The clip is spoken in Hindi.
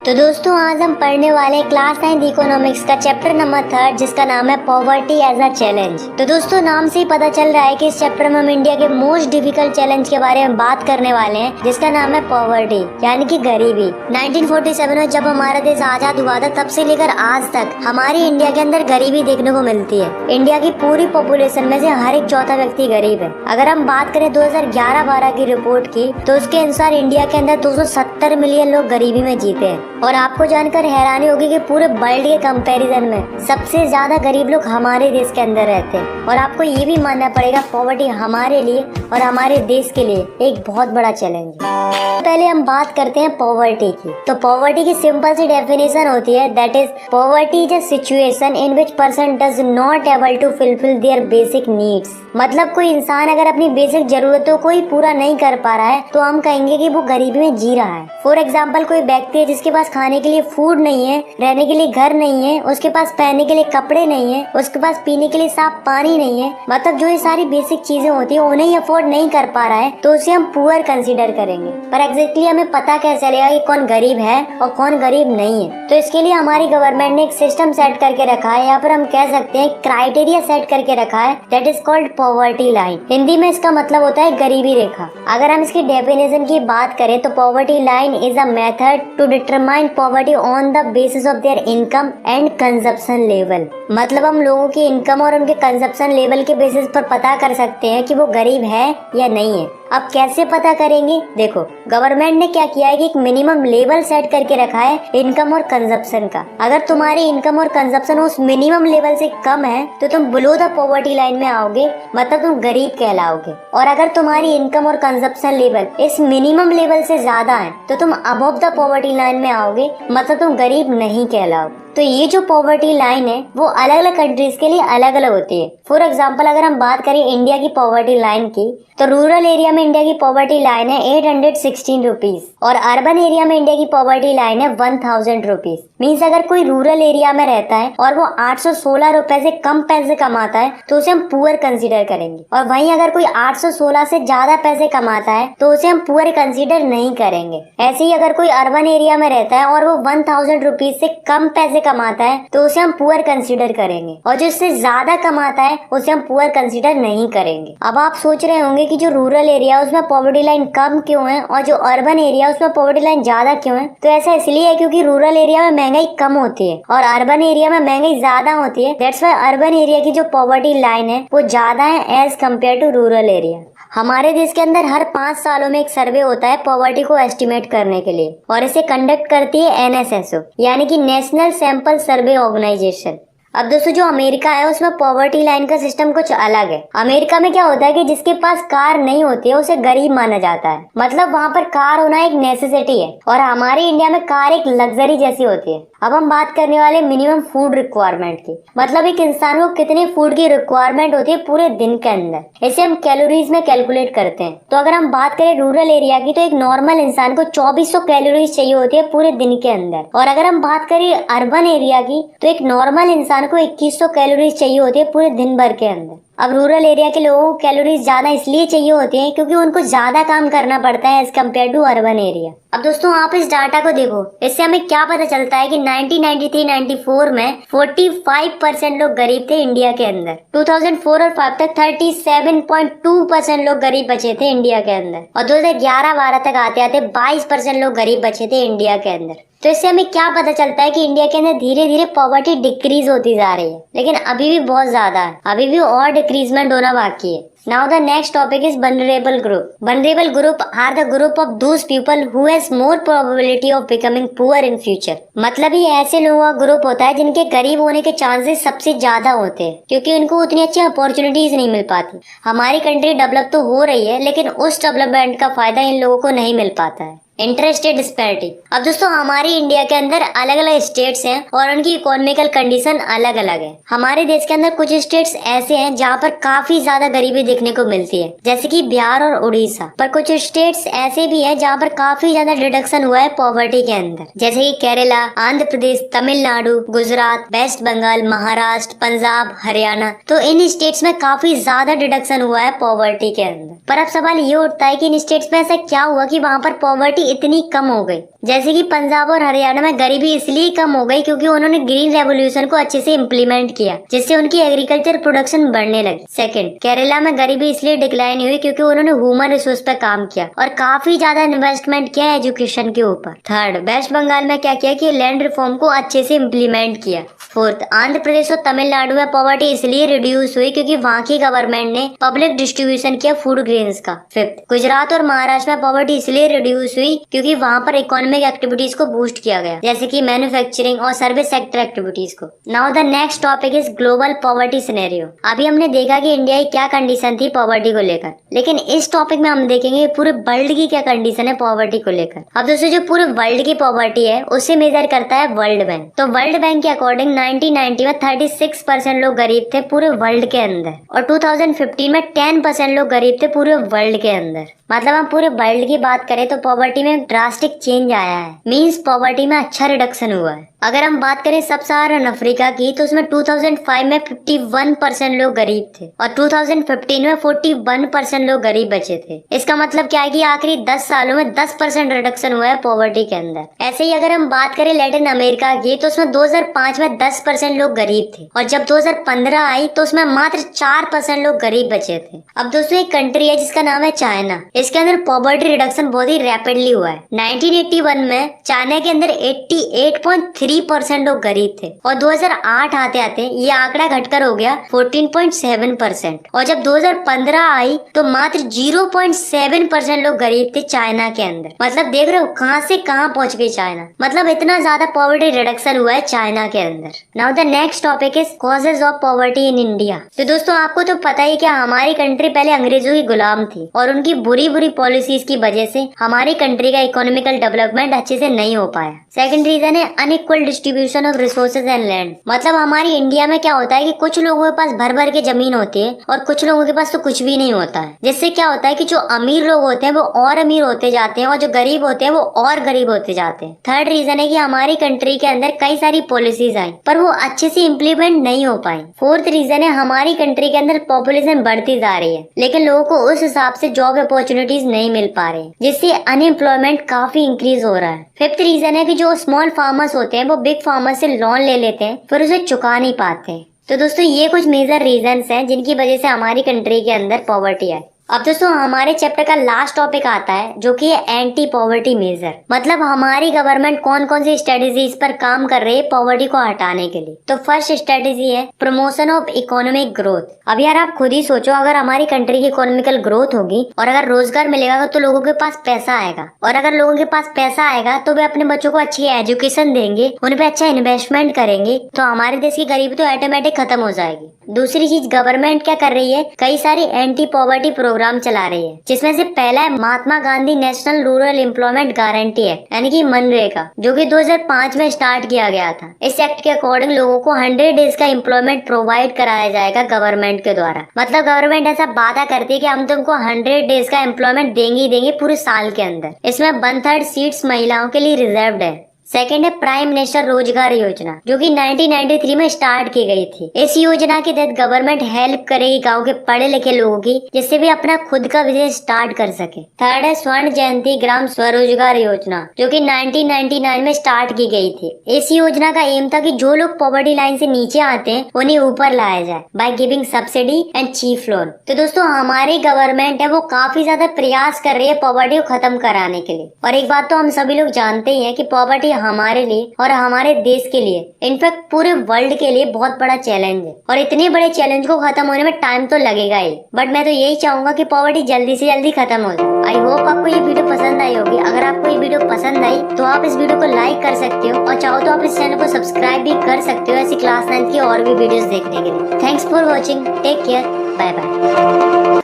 तो दोस्तों आज हम पढ़ने वाले क्लास 9 इकोनॉमिक्स का चैप्टर नंबर 3 जिसका नाम है पॉवर्टी एज अ चैलेंज। तो दोस्तों नाम से ही पता चल रहा है कि इस चैप्टर में हम इंडिया के मोस्ट डिफिकल्ट चैलेंज के बारे में बात करने वाले हैं जिसका नाम है पॉवर्टी यानी कि गरीबी। 1947 में जब हमारा देश आजाद हुआ था तब से लेकर आज तक हमारी इंडिया के अंदर गरीबी देखने को मिलती है। इंडिया की पूरी पॉपुलेशन में से हर एक चौथा व्यक्ति गरीब है। अगर हम बात करें 2011-12 की रिपोर्ट की तो उसके अनुसार इंडिया के अंदर 270 मिलियन लोग गरीबी में जीते हैं। और आपको जानकर हैरानी होगी कि पूरे वर्ल्ड के कंपैरिजन में सबसे ज्यादा गरीब लोग हमारे देश के अंदर रहते हैं। और आपको ये भी मानना पड़ेगा पॉवर्टी हमारे लिए और हमारे देश के लिए एक बहुत बड़ा चैलेंज है। पहले हम बात करते हैं पॉवर्टी की। तो पॉवर्टी की सिंपल सी डेफिनेशन होती है that is poverty is a situation in which person does not able to fulfil their basic needs. मतलब कोई इंसान अगर अपनी बेसिक जरूरतों को ही पूरा नहीं कर पा रहा है तो हम कहेंगे कि वो गरीबी में जी रहा है। फॉर एग्जाम्पल कोई व्यक्ति है जिसके पास खाने के लिए फूड नहीं है, रहने के लिए घर नहीं है, उसके पास पहनने के लिए कपड़े नहीं है, उसके पास पीने के लिए साफ पानी नहीं है, मतलब जो ये सारी बेसिक चीजें होती है उन्हें ही अफोर्ड नहीं कर पा रहा है तो उसे हम पुअर कंसीडर करेंगे। पर एग्जैक्टली हमें पता कैसे चलेगा कि कौन गरीब है और कौन गरीब नहीं है? तो इसके लिए हमारी गवर्नमेंट ने एक सिस्टम सेट करके रखा है, यहाँ पर हम कह सकते हैं क्राइटेरिया सेट करके रखा है that is called poverty line. Hindi में इसका मतलब होता है गरीबी रेखा। अगर हम इसकी डेफिनेशन की बात करें तो poverty line is a method to determine poverty on the basis of their income and consumption level. मतलब हम लोगों की इनकम और उनके कंजप्शन लेवल के बेसिस पर पता कर सकते हैं कि वो गरीब है या नहीं है। अब कैसे पता करेंगे? देखो गवर्नमेंट ने क्या किया है कि एक मिनिमम लेवल सेट करके रखा है इनकम और कंजप्शन का। अगर तुम्हारी इनकम और कंजप्शन उस मिनिमम लेवल से कम है तो तुम बिलो द पॉवर्टी लाइन में आओगे, मतलब तुम गरीब कहलाओगे। और अगर तुम्हारी इनकम और कंजप्शन लेवल इस मिनिमम लेवल से ज्यादा है तो तुम अबव द पॉवर्टी लाइन में आओगे, मतलब तुम गरीब नहीं कहलाओगे। तो ये जो पॉवर्टी लाइन है वो अलग अलग कंट्रीज के लिए अलग अलग होती है। फॉर एग्जाम्पल अगर हम बात करें इंडिया की पॉवर्टी लाइन की तो रूरल एरिया में इंडिया की पॉवर्टी लाइन है 816 रुपीज और अर्बन एरिया में इंडिया की पॉवर्टी लाइन है 1000 रुपीज। मीन्स अगर कोई रूरल एरिया में रहता है और वो 816 रुपए से कम पैसे कमाता है तो उसे हम पुअर कंसीडर करेंगे। और वहीं अगर कोई 816 से ज्यादा पैसे कमाता है तो उसे हम पुअर कंसीडर नहीं करेंगे। ऐसे ही अगर कोई अर्बन एरिया में रहता है और वो 1000 रुपीज से कम पैसे कमाता है तो उसे हम पुअर कंसीडर करेंगे। और जो इससे ज्यादा कमाता है उसे हम पुअर कंसीडर नहीं करेंगे। अब आप सोच रहे होंगे कि जो रूरल एरिया उसमें पॉवर्टी लाइन कम क्यों है और जो अर्बन एरिया उसमें पॉवर्टी लाइन ज्यादा क्यों है? तो ऐसा इसलिए है क्योंकि रूरल एरिया में महंगाई कम होती है और अर्बन एरिया में महंगाई ज्यादा होती है। दैट्स व्हाई अर्बन एरिया की जो पॉवर्टी लाइन है वो ज्यादा है as compare to rural area. हमारे देश के अंदर हर 5 सालों में एक सर्वे होता है पॉवर्टी को एस्टिमेट करने के लिए और इसे कंडक्ट करती है NSSO यानी कि नेशनल सैंपल सर्वे ऑर्गेनाइजेशन। अब दोस्तों जो अमेरिका है उसमें पॉवर्टी लाइन का सिस्टम कुछ अलग है। अमेरिका में क्या होता है कि जिसके पास कार नहीं होती है उसे गरीब माना जाता है, मतलब वहाँ पर कार होना एक नेसेसिटी है। और हमारे इंडिया में कार एक लग्जरी जैसी होती है। अब हम बात करने वाले मिनिमम फूड रिक्वायरमेंट की, मतलब एक इंसान को कितने फूड की रिक्वायरमेंट होती है पूरे दिन के अंदर, इसे हम कैलोरीज में कैलकुलेट करते हैं। तो अगर हम बात करें रूरल एरिया की तो एक नॉर्मल इंसान को 2400 कैलोरीज चाहिए होती है पूरे दिन के अंदर। और अगर हम बात करें अर्बन एरिया की तो एक नॉर्मल इंसान को 2100 कैलोरीज चाहिए होती है पूरे दिन भर के अंदर। अब रूरल एरिया के लोगों को कैलोरीज ज्यादा इसलिए चाहिए होती है क्योंकि उनको ज्यादा काम करना पड़ता है as compare to urban area. अब दोस्तों आप इस डाटा को देखो, इससे हमें क्या पता चलता है कि 1993-94 में 45% लोग गरीब थे इंडिया के अंदर। 2004 और 5 तक 37.2% लोग गरीब बचे थे इंडिया के अंदर। और 2011-12 तक आते आते 22% लोग गरीब बचे थे इंडिया के अंदर। तो इससे हमें क्या पता चलता है कि इंडिया के अंदर धीरे धीरे पॉवर्टी डिक्रीज होती जा रही है, लेकिन अभी भी बहुत ज्यादा है, अभी भी और डिक्रीजमेंट होना बाकी है। Now the next topic is vulnerable group. Vulnerable group are the group of those people who has more probability of becoming poor in future. मतलब ये ऐसे लोगों का ग्रुप होता है जिनके गरीब होने के चांसेस सबसे ज्यादा होते हैं क्योंकि उनको उतनी अच्छी अपॉर्चुनिटीज नहीं मिल पाती। हमारी कंट्री डेवलप तो हो रही है लेकिन उस डेवलपमेंट का फायदा इन लोगों को नहीं मिल पाता है। Interested disparity. अब दोस्तों हमारी इंडिया के अंदर अलग अलग स्टेट्स हैं और उनकी इकोनॉमिकल कंडीशन अलग अलग है। हमारे देश के अंदर कुछ स्टेट्स ऐसे हैं जहाँ पर काफी ज्यादा गरीबी देखने को मिलती है जैसे कि बिहार और उड़ीसा। पर कुछ स्टेट्स ऐसे भी हैं जहाँ पर काफी ज्यादा डिडक्शन हुआ है पॉवर्टी के अंदर, जैसे कि केरला, आंध्र प्रदेश, तमिलनाडु, गुजरात, वेस्ट बंगाल, महाराष्ट्र, पंजाब, हरियाणा। तो इन स्टेट्स में काफी ज्यादा डिडक्शन हुआ है पॉवर्टी के अंदर। पर अब सवाल ये उठता है कि इन स्टेट्स में ऐसा क्या हुआ कि वहाँ पर पॉवर्टी इतनी कम हो गई। जैसे कि पंजाब और हरियाणा में गरीबी इसलिए कम हो गई क्योंकि उन्होंने ग्रीन रेवोल्यूशन को अच्छे से इम्प्लीमेंट किया, जिससे उनकी एग्रीकल्चर प्रोडक्शन बढ़ने लगी। सेकंड, केरला में गरीबी इसलिए डिक्लाइन हुई क्योंकि उन्होंने ह्यूमन रिसोर्स पर काम किया और काफी ज्यादा इन्वेस्टमेंट किया एजुकेशन के ऊपर। थर्ड, वेस्ट बंगाल में क्या किया कि लैंड रिफॉर्म को अच्छे से इम्प्लीमेंट किया। फोर्थ, आंध्र प्रदेश और तमिलनाडु में पॉवर्टी इसलिए रिड्यूस हुई क्योंकि वहाँ की गवर्नमेंट ने पब्लिक डिस्ट्रीब्यूशन किया फूड ग्रेन्स का। फिफ्थ, गुजरात और महाराष्ट्र में पॉवर्टी इसलिए रिड्यूस हुई क्योंकि वहाँ पर इकोनॉमिक एक्टिविटीज को बूस्ट किया गया, जैसे कि मैन्युफैक्चरिंग और सर्विस सेक्टर एक्टिविटीज को। Now the next topic is global poverty scenario. अभी हमने देखा कि इंडिया की क्या कंडीशन थी पॉवर्टी को लेकर, लेकिन इस टॉपिक में हम देखेंगे पूरे वर्ल्ड की क्या कंडीशन है पॉवर्टी को लेकर। अब दोस्तों, जो पूरे वर्ल्ड की पॉवर्टी है उसे मेजर करता है वर्ल्ड बैंक। तो वर्ल्ड बैंक के अकॉर्डिंग 1990 में 36% लोग गरीब थे पूरे वर्ल्ड के अंदर, और 2015 में 10% लोग गरीब थे पूरे वर्ल्ड के अंदर। मतलब हम पूरे वर्ल्ड की बात करें तो पॉवर्टी में ड्रास्टिक चेंज आया है, मींस पॉवर्टी में अच्छा रिडक्शन हुआ है। अगर हम बात करें सब सहारन अफ्रीका की तो उसमें 2005 में 51% लोग गरीब थे और 2015 में 41% लोग गरीब बचे थे। इसका मतलब क्या है कि आखिरी 10 सालों में 10% रिडक्शन हुआ है पॉवर्टी के अंदर। ऐसे ही अगर हम बात करें लैटिन अमेरिका की तो उसमें 2005 में 10% लोग गरीब थे और जब 2015 आई तो उसमें मात्र 4% लोग गरीब बचे थे। अब दोस्तों, एक कंट्री है जिसका नाम है चाइना। इसके अंदर पॉवर्टी रिडक्शन बहुत ही रैपिडली हुआ है। 1981 में चाइना के अंदर 88.3% लोग गरीब थे और 2008 आते आते ये आंकड़ा घटकर हो गया 14.7%, और जब 2015 आई तो मात्र 0.7% लोग गरीब थे चाइना के अंदर। मतलब देख रहे हो कहां से कहां पहुंच गई चाइना, मतलब इतना ज्यादा पॉवर्टी रिडक्शन हुआ है चाइना के अंदर। Now the next topic is causes of poverty in India. तो दोस्तों, आपको तो पता ही क्या हमारी कंट्री पहले अंग्रेजों की गुलाम थी और उनकी बुरी पॉलिसीज की वजह से हमारी कंट्री का इकोनॉमिकल डेवलपमेंट अच्छे से नहीं हो पाया। सेकंड रीजन है unequal distribution of resources and land. मतलब हमारी इंडिया में क्या होता है कि कुछ लोगों के पास भर भर के जमीन होती है और कुछ लोगों के पास तो कुछ भी नहीं होता है, जिससे क्या होता है कि जो अमीर लोग होते हैं वो और अमीर होते जाते हैं और जो गरीब होते हैं वो और गरीब होते जाते हैं। थर्ड रीजन है कि हमारी कंट्री के अंदर कई सारी पॉलिसीज आई पर वो अच्छे से इम्प्लीमेंट नहीं हो पाई। फोर्थ रीजन है हमारी कंट्री के अंदर पॉपुलेशन बढ़ती जा रही है लेकिन लोगों को उस हिसाब से जॉब अपॉर्चुनिटीज नहीं मिल पा रहे, जिससे अनएम्प्लॉयमेंट काफी इंक्रीज हो रहा है। फिफ्थ रीजन है कि जो स्मॉल फार्मर्स होते हैं वो बिग फार्मर्स से लोन ले लेते हैं फिर उसे चुका नहीं पाते। तो दोस्तों, ये कुछ मेजर रीजंस हैं जिनकी वजह से हमारी कंट्री के अंदर पॉवर्टी है। अब दोस्तों, हमारे चैप्टर का लास्ट टॉपिक आता है जो कि है एंटी पॉवर्टी मेजर। मतलब हमारी गवर्नमेंट कौन कौन सी स्ट्रेटेजीज पर काम कर रही है पॉवर्टी को हटाने के लिए। तो फर्स्ट स्ट्रेटेजी है प्रमोशन ऑफ इकोनॉमिक ग्रोथ। अब यार आप खुद ही सोचो, अगर हमारी कंट्री की इकोनॉमिकल ग्रोथ होगी और अगर रोजगार मिलेगा तो लोगों के पास पैसा आएगा, और अगर लोगों के पास पैसा आएगा तो वे अपने बच्चों को अच्छी एजुकेशन देंगे, उन पे अच्छा इन्वेस्टमेंट करेंगे, तो हमारे देश की गरीबी तो ऑटोमेटिक खत्म हो जाएगी। दूसरी चीज, गवर्नमेंट क्या कर रही है, कई सारी एंटी पॉवर्टी प्रोग्राम चला रही है, जिसमें से पहला है Mahatma Gandhi National Rural Employment Guarantee Act यानी कि मनरेगा, जो कि 2005 में स्टार्ट किया गया था। इस एक्ट के अकॉर्डिंग लोगों को 100 डेज का एम्प्लॉयमेंट प्रोवाइड कराया जाएगा गवर्नमेंट के द्वारा। मतलब गवर्नमेंट ऐसा वादा करती है कि हम तुमको 100 डेज का एम्प्लॉयमेंट देंगे ही देंगे पूरे साल के अंदर। इसमें 1/3 सीट्स महिलाओं के लिए रिजर्व्ड है। सेकेंड है प्राइम मिनिस्टर रोजगार योजना, जो कि 1993 में स्टार्ट की गई थी। इस योजना के तहत गवर्नमेंट हेल्प करेगी गांव के पढ़े लिखे लोगों की, जिससे वे अपना खुद का बिजनेस स्टार्ट कर सके। थर्ड है स्वर्ण जयंती ग्राम स्वरोजगार योजना, जो कि 1999 में स्टार्ट की गई थी। इस योजना का एम था कि जो लोग पॉवर्टी लाइन से नीचे आते हैं उन्हें ऊपर लाया जाए by giving subsidy and chief loan. तो दोस्तों, हमारी गवर्नमेंट है वो काफी ज्यादा प्रयास कर रही है पॉवर्टी को खत्म कराने के लिए। और एक बात तो हम सभी लोग जानते ही है कि पॉवर्टी हमारे लिए और हमारे देश के लिए, इनफैक्ट पूरे वर्ल्ड के लिए बहुत बड़ा चैलेंज है, और इतने बड़े चैलेंज को खत्म होने में टाइम तो लगेगा ही, बट मैं तो यही चाहूंगा कि पॉवर्टी जल्दी से जल्दी खत्म हो जाए। आई होप आपको ये वीडियो पसंद आई होगी। अगर आपको ये वीडियो पसंद आई तो आप इस वीडियो को लाइक कर सकते हो, और चाहो तो आप इस चैनल को सब्सक्राइब भी कर सकते हो ऐसी क्लास 9 की और भी वीडियोस देखने के लिए। Thanks for watching, take care, bye bye.